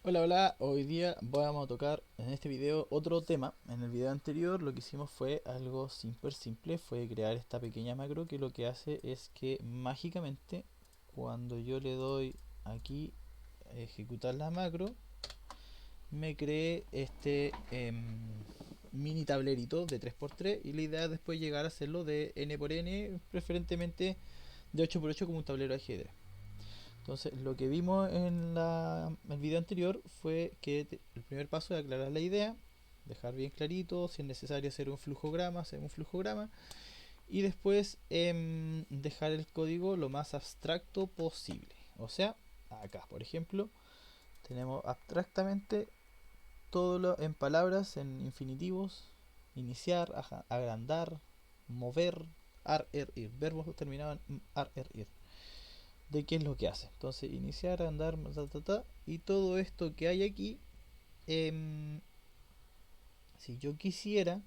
Hola, hola, hoy día vamos a tocar en este video otro tema. En el video anterior lo que hicimos fue algo súper simple, fue crear esta pequeña macro que lo que hace es que mágicamente cuando yo le doy aquí a ejecutar la macro, me cree este mini tablerito de 3x3 y la idea es después llegar a hacerlo de n por n, preferentemente de 8x8 como un tablero de ajedrez. Entonces, lo que vimos en el video anterior fue que el primer paso es aclarar la idea, dejar bien clarito, si es necesario hacer un flujograma, hacer un flujograma, y después dejar el código lo más abstracto posible. O sea, acá, por ejemplo, tenemos abstractamente todo lo en palabras, en infinitivos, iniciar, agrandar, mover, ar, er, ir, verbos terminados en ar, er, ir, de qué es lo que hace. Entonces, iniciar, andar, y todo esto que hay aquí, si yo quisiera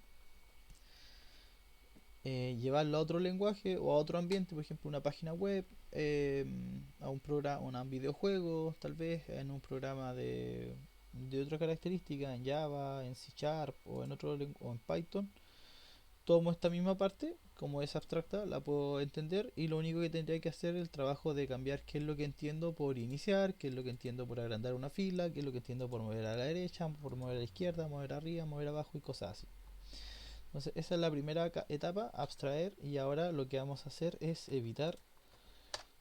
llevarlo a otro lenguaje o a otro ambiente, por ejemplo, una página web, a un programa, a un videojuego, tal vez en un programa de otra característica, en Java, en C Sharp o en otro o en Python, tomo esta misma parte, como es abstracta, la puedo entender y lo único que tendría que hacer es el trabajo de cambiar qué es lo que entiendo por iniciar, qué es lo que entiendo por agrandar una fila, qué es lo que entiendo por mover a la derecha, por mover a la izquierda, mover arriba, mover abajo y cosas así. Entonces esa es la primera etapa, abstraer, y ahora lo que vamos a hacer es evitar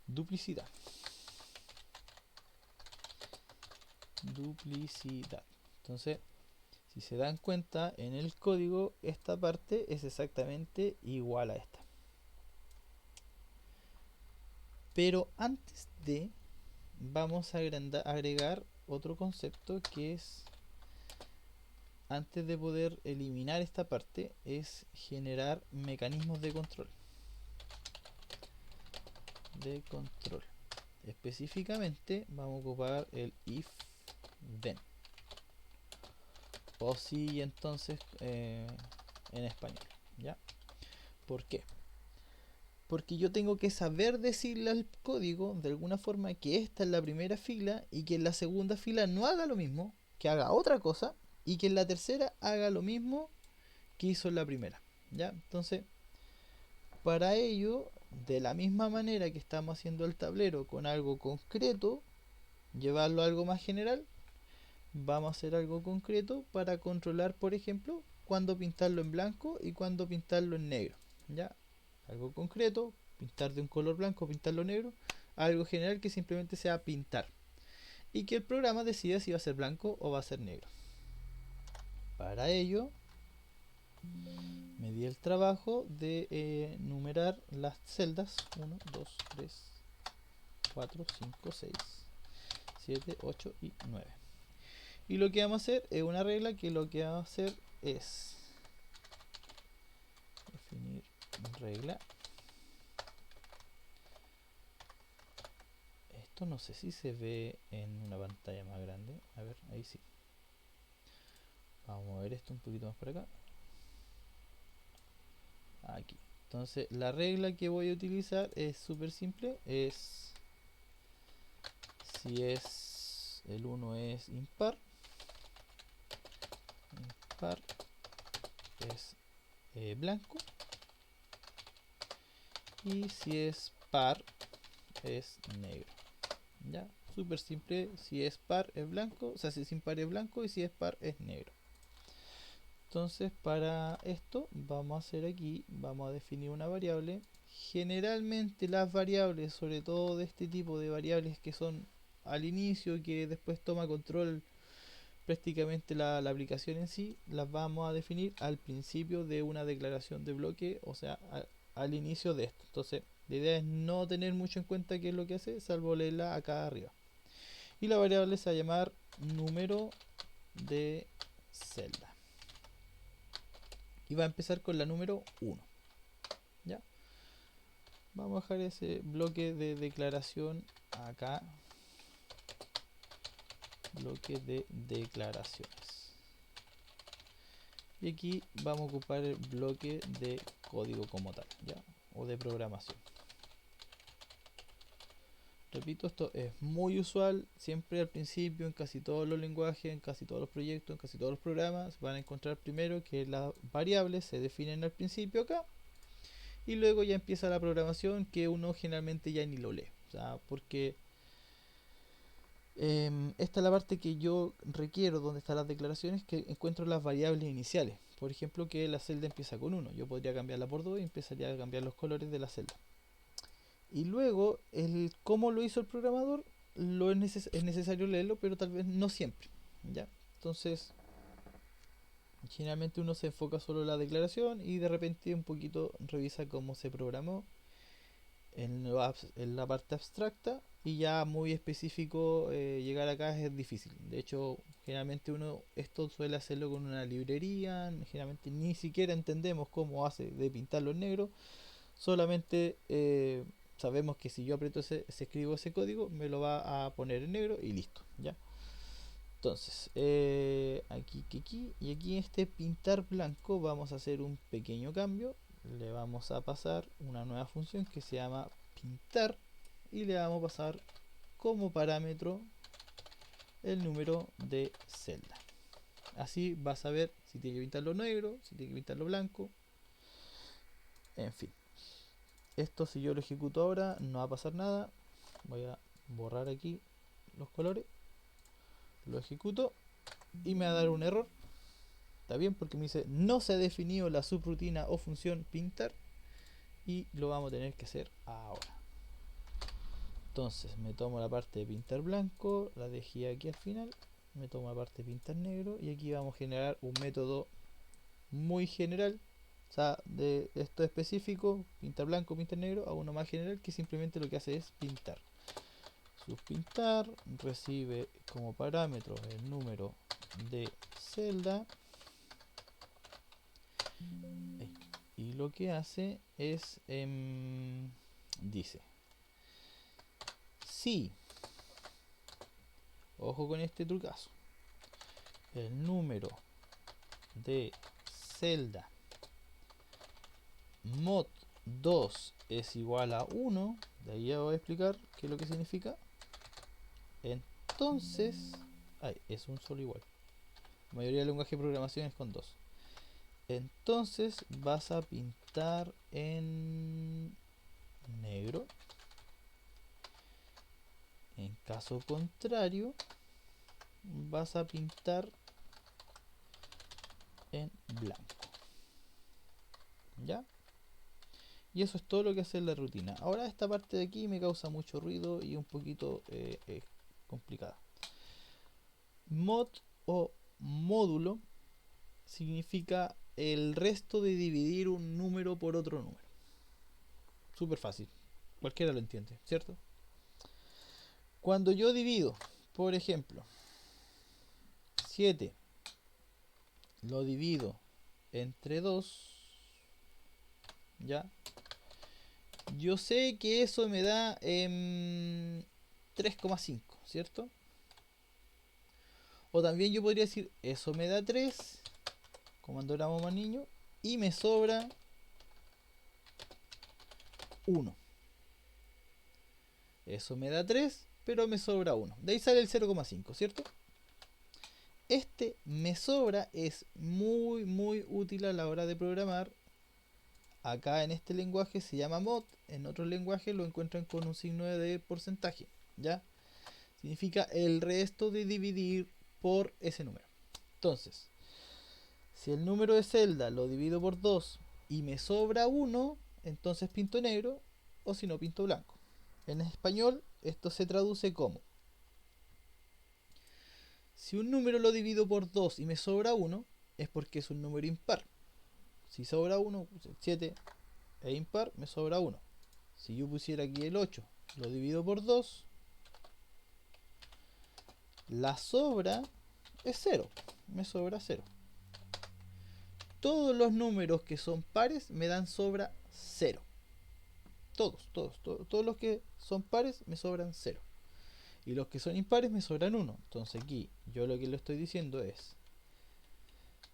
duplicidad. Duplicidad. Entonces, si se dan cuenta, en el código esta parte es exactamente igual a esta. Pero antes de, vamos a agregar otro concepto que es, antes de poder eliminar esta parte, es generar mecanismos de control. Específicamente vamos a ocupar el if then o si entonces en español, ¿ya? ¿Por qué? Porque yo tengo que saber decirle al código de alguna forma que esta es la primera fila y que en la segunda fila no haga lo mismo, que haga otra cosa, y que en la tercera haga lo mismo que hizo en la primera, ¿ya? Entonces, para ello, de la misma manera que estamos haciendo el tablero con algo concreto, llevarlo a algo más general, vamos a hacer algo concreto para controlar, por ejemplo, cuándo pintarlo en blanco y cuándo pintarlo en negro, ¿ya? Algo concreto, pintar de un color blanco, pintarlo negro, algo general que simplemente sea pintar y que el programa decida si va a ser blanco o va a ser negro. Para ello me di el trabajo de numerar las celdas 1, 2, 3, 4, 5, 6, 7, 8 y 9. Y lo que vamos a hacer es una regla que lo que vamos a hacer es definir regla. Esto no sé si se ve en una pantalla más grande. A ver, ahí sí. Vamos a mover esto un poquito más para acá. Aquí. Entonces la regla que voy a utilizar es súper simple. Es si es el 1 es impar. Impar es blanco. Y si es par es negro. Ya, súper simple. Si es par es blanco, o sea, si es impar es blanco y si es par es negro. Entonces, para esto vamos a hacer aquí, vamos a definir una variable. Generalmente las variables, sobre todo de este tipo de variables que son al inicio, que después toma control prácticamente la aplicación en sí, las vamos a definir al principio de una declaración de bloque, o sea, al inicio de esto. Entonces, la idea es no tener mucho en cuenta qué es lo que hace, salvo leerla acá arriba. Y la variable se va a llamar número de celda. Y va a empezar con la número 1. ¿Ya? Vamos a dejar ese bloque de declaración acá. Bloque de declaraciones. Y aquí vamos a ocupar el bloque de código como tal, ¿ya? O de programación. repito, esto es muy usual, siempre al principio, en casi todos los lenguajes, en casi todos los proyectos, en casi todos los programas, van a encontrar primero que las variables se definen al principio acá, y luego ya empieza la programación que uno generalmente ya ni lo lee. O sea, porque esta es la parte que yo requiero, donde están las declaraciones, que encuentro las variables iniciales. Por ejemplo, que la celda empieza con 1. Yo podría cambiarla por 2 y empezaría a cambiar los colores de la celda. Y luego, el cómo lo hizo el programador, es necesario leerlo, pero tal vez no siempre. ¿Ya? Entonces, generalmente uno se enfoca solo en la declaración y de repente un poquito revisa cómo se programó en la parte abstracta, y ya muy específico llegar acá es difícil. De hecho, generalmente uno esto suele hacerlo con una librería, generalmente ni siquiera entendemos cómo hace de pintarlo en negro, solamente sabemos que si yo aprieto escribo ese código, me lo va a poner en negro y listo, ¿ya? Entonces, aquí y aquí en este pintar blanco vamos a hacer un pequeño cambio. Le vamos a pasar una nueva función que se llama pintar y le vamos a pasar como parámetro el número de celda. Así vas a ver si tiene que pintarlo negro, si tiene que pintarlo blanco, en fin. Esto, si yo lo ejecuto ahora, no va a pasar nada. Voy a borrar aquí los colores, lo ejecuto y me va a dar un error. Está bien, porque me dice no se ha definido la subrutina o función pintar, y lo vamos a tener que hacer ahora. Entonces me tomo la parte de pintar blanco, la dejé aquí al final, me tomo la parte de pintar negro y aquí vamos a generar un método muy general. O sea, de esto específico, pintar blanco, pintar negro, a uno más general que simplemente lo que hace es pintar. Subpintar recibe como parámetro el número de celda y lo que hace es dice si, ojo con este trucazo, el número de celda mod 2 es igual a 1, de ahí ya voy a explicar qué es lo que significa. Entonces, es un solo igual. La mayoría del lenguaje de programación es con 2. Entonces vas a pintar en negro. En caso contrario, vas a pintar en blanco. ¿Ya? Y eso es todo lo que hace la rutina. Ahora esta parte de aquí me causa mucho ruido y un poquito complicada. Mod o módulo significa el resto de dividir un número por otro número. Súper fácil. Cualquiera lo entiende, ¿cierto? Cuando yo divido, por ejemplo, 7 lo divido entre 2, ¿ya? Yo sé que eso me da 3,5, ¿cierto? O también yo podría decir, eso me da 3, comando gramo más niño, y me sobra 1. Eso me da 3, pero me sobra 1. De ahí sale el 0,5, ¿cierto? Este me sobra es muy útil a la hora de programar. Acá en este lenguaje se llama mod, en otros lenguajes lo encuentran con un signo de porcentaje, ¿ya? Significa el resto de dividir por ese número. Entonces, si el número de celda lo divido por 2 y me sobra 1, entonces pinto negro, o si no, pinto blanco. En español esto se traduce como: si un número lo divido por 2 y me sobra 1, es porque es un número impar. Si sobra 1, 7 es impar, me sobra 1. Si yo pusiera aquí el 8, lo divido por 2, la sobra es 0, me sobra 0. Todos los números que son pares me dan sobra 0. Todos los que son pares me sobran 0. Y los que son impares me sobran 1. Entonces aquí yo lo que le estoy diciendo es: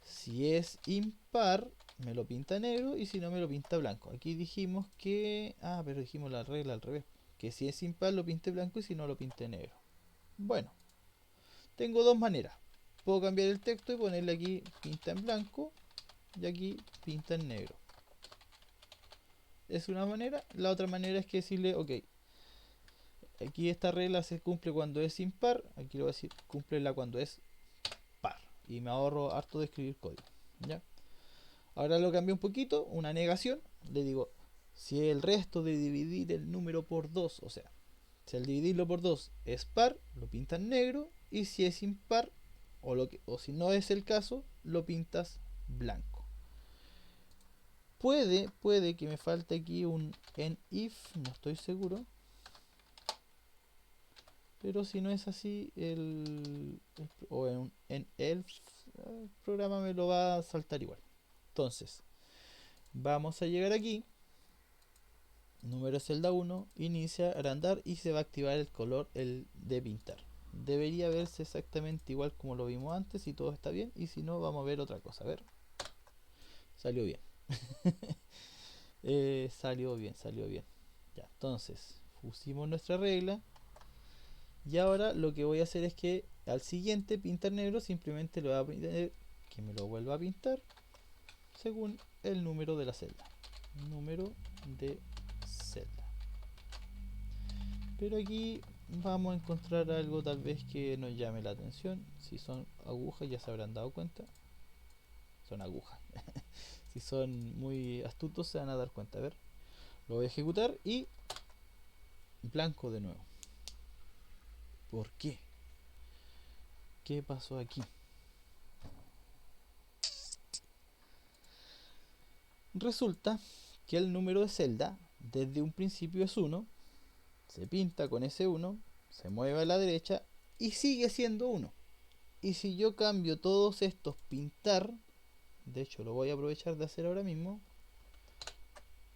si es impar, me lo pinta negro, y si no, me lo pinta blanco. Aquí dijimos que... pero dijimos la regla al revés. que si es impar lo pinte blanco y si no lo pinte negro. Bueno, tengo dos maneras. Puedo cambiar el texto y ponerle aquí pinta en blanco y aquí pinta en negro. Es una manera. La otra manera es que decirle, ok, aquí esta regla se cumple cuando es impar, aquí lo voy a decir, cúmplela cuando es par. Y me ahorro harto de escribir código. ¿Ya? Ahora lo cambio un poquito, una negación. Le digo, si el resto de dividir el número por 2, o sea, si al dividirlo por 2 es par, lo pintas negro. Y si es impar, o si no es el caso, lo pintas blanco. Puede que me falte aquí un en if, no estoy seguro. Pero si no es así, o en else, el programa me lo va a saltar igual. Entonces, vamos a llegar aquí. Número celda 1, inicia a agrandar y se va a activar el color, el de pintar. Debería verse exactamente igual como lo vimos antes, si todo está bien, y si no, vamos a ver otra cosa. A ver, salió bien. Salió bien, salió bien. Ya, entonces, pusimos nuestra regla. Y ahora lo que voy a hacer es que al siguiente pintar negro simplemente lo voy a pedir que me lo vuelva a pintar según el número de la celda. Número de celda. Pero aquí vamos a encontrar algo tal vez que nos llame la atención. Si son agujas ya se habrán dado cuenta. Son agujas. Si son muy astutos se van a dar cuenta. A ver. Lo voy a ejecutar y blanco de nuevo. ¿Por qué? ¿Qué pasó aquí? Resulta que el número de celda desde un principio es 1, se pinta con ese 1, se mueve a la derecha y sigue siendo 1. Y si yo cambio todos estos pintar, de hecho lo voy a aprovechar de hacer ahora mismo,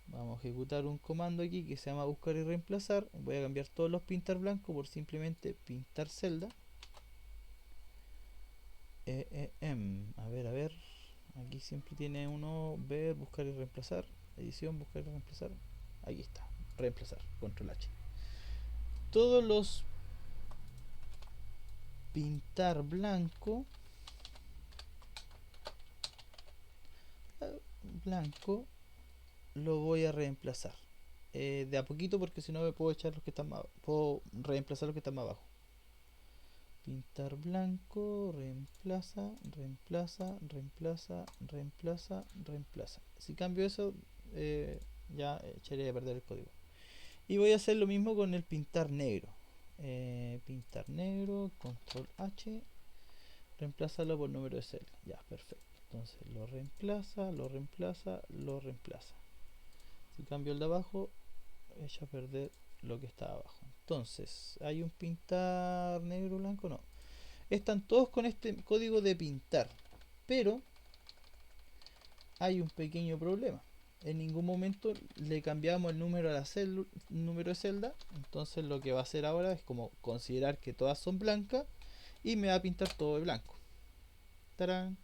vamos a ejecutar un comando aquí que se llama buscar y reemplazar. Voy a cambiar todos los pintar blancos por simplemente pintar celda. A ver, aquí siempre tiene uno ver, buscar y reemplazar, edición, buscar y reemplazar. Aquí está, reemplazar, control H. Todos los pintar blanco, blanco, lo voy a reemplazar. De a poquito porque si no me puedo echar los que están más, puedo reemplazar los que están más abajo. Pintar blanco, reemplaza, reemplaza, reemplaza, reemplaza, reemplaza. Si cambio eso, ya echaré a perder el código. Y voy a hacer lo mismo con el pintar negro. Pintar negro, control H, reemplázalo por número de celda. Ya, perfecto. Entonces lo reemplaza, lo reemplaza, lo reemplaza. Si cambio el de abajo, echa a perder lo que está abajo. Entonces, ¿hay un pintar negro blanco? No. Están todos con este código de pintar. Pero hay un pequeño problema. En ningún momento le cambiamos el número a la número de celda. Entonces lo que va a hacer ahora es como considerar que todas son blancas y me va a pintar todo de blanco. ¡Tarán!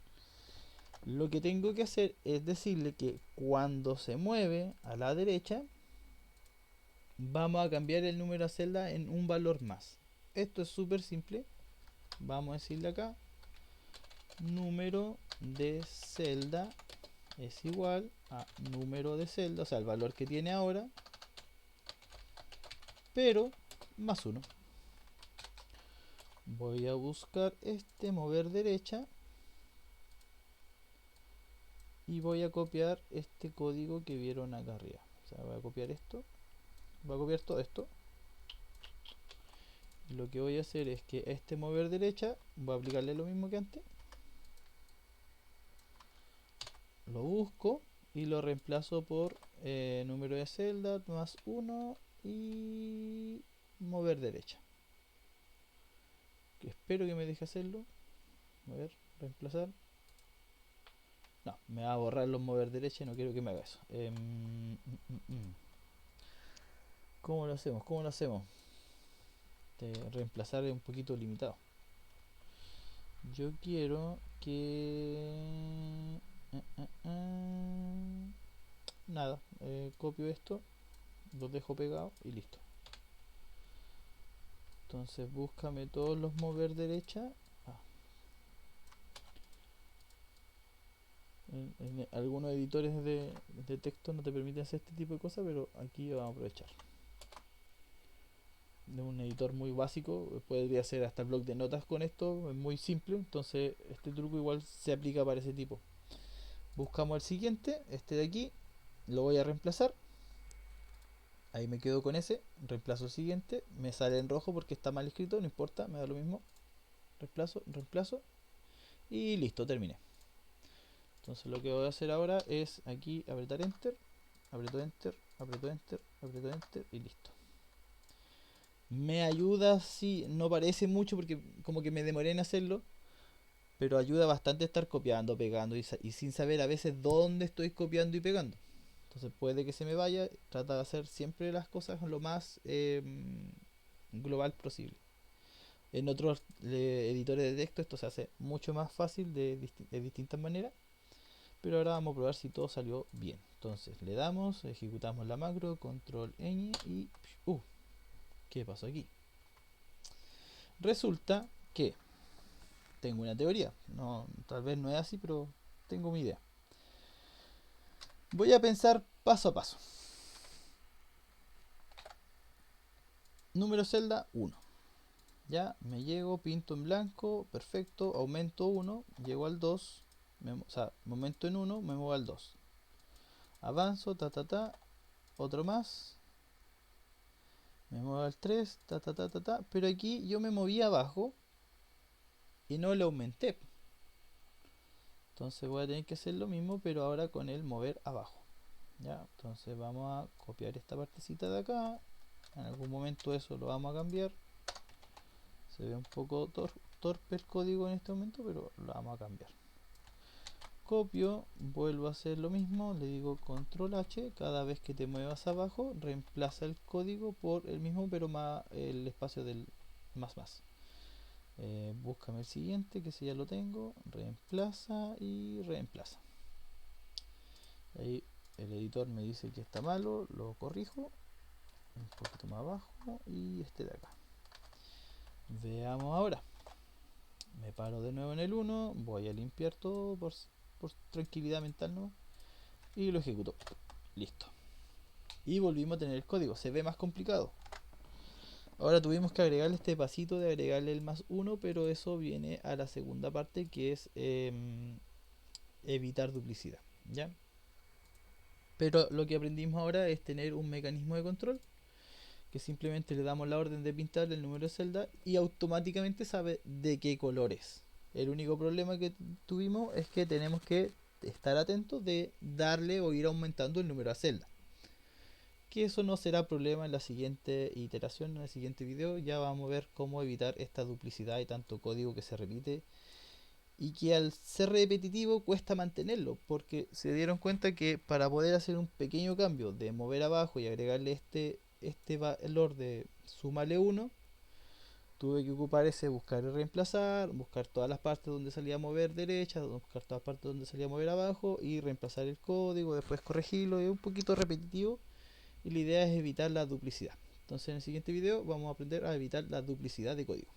Lo que tengo que hacer es decirle que cuando se mueve a la derecha vamos a cambiar el número de celda en un valor más. Esto es súper simple. Vamos a decirle acá número de celda es igual a número de celda, o sea, el valor que tiene ahora, pero más 1. Voy a buscar este, mover derecha, y voy a copiar este código que vieron acá arriba. O sea, voy a copiar esto, voy a copiar todo esto. Lo que voy a hacer es que este mover derecha, voy a aplicarle lo mismo que antes. Lo busco y lo reemplazo por número de celda más 1 y mover derecha. Que espero que me deje hacerlo. A ver, reemplazar. No, me va a borrar los mover derecha y no quiero que me haga eso. ¿Cómo lo hacemos? ¿Cómo lo hacemos? Reemplazar es un poquito limitado. Yo quiero que... nada, copio esto, lo dejo pegado y listo. Entonces búscame todos los mover derecha. Ah, en algunos editores de texto no te permiten hacer este tipo de cosas, pero aquí vamos a aprovechar. De un editor muy básico, podría ser hasta el blog de notas con esto, es muy simple, entonces este truco igual se aplica para ese tipo. Buscamos el siguiente, este de aquí, lo voy a reemplazar. Ahí me quedo con ese, reemplazo el siguiente, me sale en rojo porque está mal escrito, no importa, me da lo mismo. Reemplazo y listo, terminé. Entonces lo que voy a hacer ahora es aquí apretar enter, aprieto enter, aprieto enter, aprieto enter y listo. Me ayuda, sí, no parece mucho porque como que me demoré en hacerlo, pero ayuda bastante estar copiando, pegando y sin saber a veces dónde estoy copiando y pegando. Entonces puede que se me vaya, trata de hacer siempre las cosas lo más global posible. En otros editores de texto esto se hace mucho más fácil de distintas maneras, pero ahora vamos a probar si todo salió bien. Entonces le damos, ejecutamos la macro, control ñ y ¿qué pasó aquí? Resulta que tengo una teoría, no, tal vez no es así, pero tengo mi idea. Voy a pensar paso a paso. Número celda 1. Ya me llego, pinto en blanco, perfecto, aumento 1, llego al 2, o sea, momento en 1, me muevo al 2. Avanzo, otro más, me muevo al 3, pero aquí yo me moví abajo y no le aumenté. Entonces voy a tener que hacer lo mismo, pero ahora con el mover abajo. Ya, entonces vamos a copiar esta partecita de acá. En algún momento eso lo vamos a cambiar. Se ve un poco torpe el código en este momento, pero lo vamos a cambiar. Copio, vuelvo a hacer lo mismo, le digo control H, cada vez que te muevas abajo reemplaza el código por el mismo pero más el espacio del más. Búscame el siguiente, que si ya lo tengo, reemplaza y reemplaza. Ahí el editor me dice que está malo, lo corrijo un poquito más abajo y este de acá. Veamos ahora. Me paro de nuevo en el 1, voy a limpiar todo por tranquilidad mental, ¿no? Y lo ejecuto. Listo. Y volvimos a tener el código. Se ve más complicado. Ahora tuvimos que agregarle este pasito de agregarle el más 1, pero eso viene a la segunda parte, que es evitar duplicidad, ¿ya? Pero lo que aprendimos ahora es tener un mecanismo de control que simplemente le damos la orden de pintar el número de celda y automáticamente sabe de qué color es. El único problema que tuvimos es que tenemos que estar atentos de darle o ir aumentando el número de celda. Que eso no será problema en la siguiente iteración, en el siguiente video. Ya vamos a ver cómo evitar esta duplicidad y tanto código que se repite y que al ser repetitivo cuesta mantenerlo, porque se dieron cuenta que para poder hacer un pequeño cambio de mover abajo y agregarle este valor de sumarle 1, tuve que ocupar ese buscar y reemplazar, buscar todas las partes donde salía a mover derecha, buscar todas las partes donde salía a mover abajo y reemplazar el código, después corregirlo. Es un poquito repetitivo y la idea es evitar la duplicidad. Entonces en el siguiente video vamos a aprender a evitar la duplicidad de código.